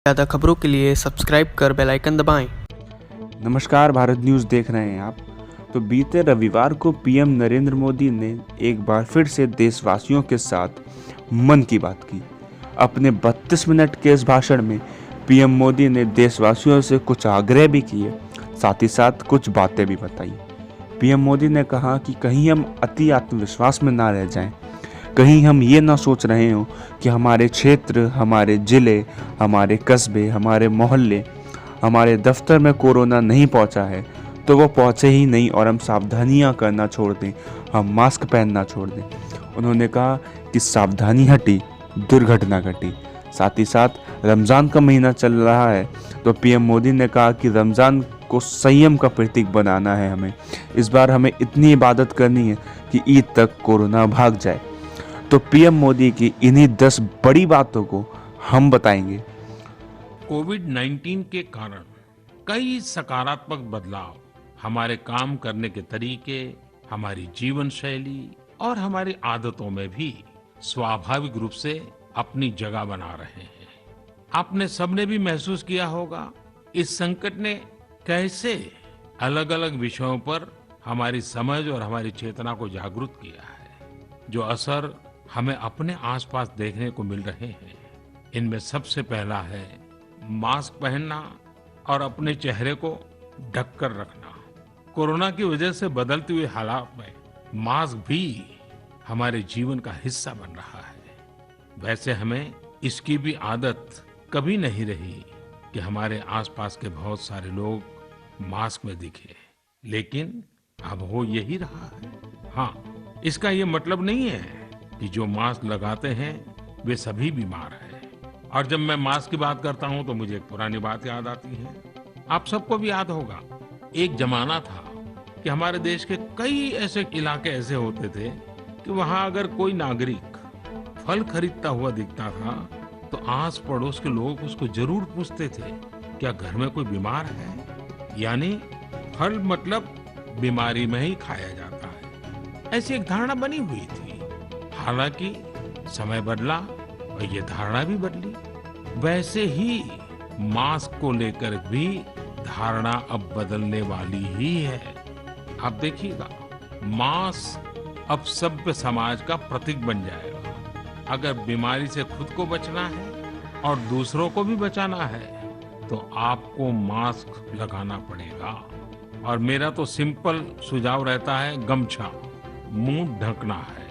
ज़्यादा खबरों के लिए सब्सक्राइब कर बेल आइकन दबाएं। नमस्कार, भारत न्यूज़ देख रहे हैं आप। तो बीते रविवार को पीएम नरेंद्र मोदी ने एक बार फिर से देशवासियों के साथ मन की बात की। अपने 32 मिनट के इस भाषण में पीएम मोदी ने देशवासियों से कुछ आग्रह भी किए, साथ ही साथ कुछ बातें भी बताई। पीएम मोदी ने कहा कि कहीं हम अति आत्मविश्वास में ना रह जाएं, कहीं हम ये ना सोच रहे हों कि हमारे क्षेत्र, हमारे ज़िले, हमारे कस्बे, हमारे मोहल्ले, हमारे दफ्तर में कोरोना नहीं पहुंचा है तो वो पहुंचे ही नहीं और हम सावधानियां करना छोड़ दें, हम मास्क पहनना छोड़ दें। उन्होंने कहा कि सावधानी हटी, दुर्घटना घटी। साथ ही साथ रमज़ान का महीना चल रहा है तो पीएम मोदी ने कहा कि रमज़ान को संयम का प्रतीक बनाना है हमें। इस बार हमें इतनी इबादत करनी है कि ईद तक कोरोना भाग जाए। तो पीएम मोदी की इन्हीं 10 बड़ी बातों को हम बताएंगे। कोविड-19 के कारण कई सकारात्मक बदलाव हमारे काम करने के तरीके, हमारी जीवन शैली और हमारी आदतों में भी स्वाभाविक रूप से अपनी जगह बना रहे हैं। आपने सबने भी महसूस किया होगा इस संकट ने कैसे अलग-अलग विषयों पर हमारी समझ और हमारी चेतना को जागरूक किया है। जो असर हमें अपने आसपास देखने को मिल रहे हैं, इनमें सबसे पहला है मास्क पहनना और अपने चेहरे को ढक कर रखना। कोरोना की वजह से बदलते हुए हालात में मास्क भी हमारे जीवन का हिस्सा बन रहा है। वैसे हमें इसकी भी आदत कभी नहीं रही कि हमारे आसपास के बहुत सारे लोग मास्क में दिखे, लेकिन अब हो यही रहा है। हाँ, इसका ये मतलब नहीं है कि जो मास्क लगाते हैं वे सभी बीमार हैं। और जब मैं मास्क की बात करता हूं तो मुझे एक पुरानी बात याद आती है। आप सबको भी याद होगा, एक जमाना था कि हमारे देश के कई ऐसे इलाके ऐसे होते थे कि वहां अगर कोई नागरिक फल खरीदता हुआ दिखता था तो आस पड़ोस के लोग उसको जरूर पूछते थे, क्या घर में कोई बीमार है? यानी फल मतलब बीमारी में ही खाया जाता है, ऐसी एक धारणा बनी हुई थी। हालांकि समय बदला और ये धारणा भी बदली। वैसे ही मास्क को लेकर भी धारणा अब बदलने वाली ही है। आप देखिएगा, मास्क अब सभ्य समाज का प्रतीक बन जाएगा। अगर बीमारी से खुद को बचना है और दूसरों को भी बचाना है तो आपको मास्क लगाना पड़ेगा। और मेरा तो सिंपल सुझाव रहता है, गमछा मुंह ढकना है।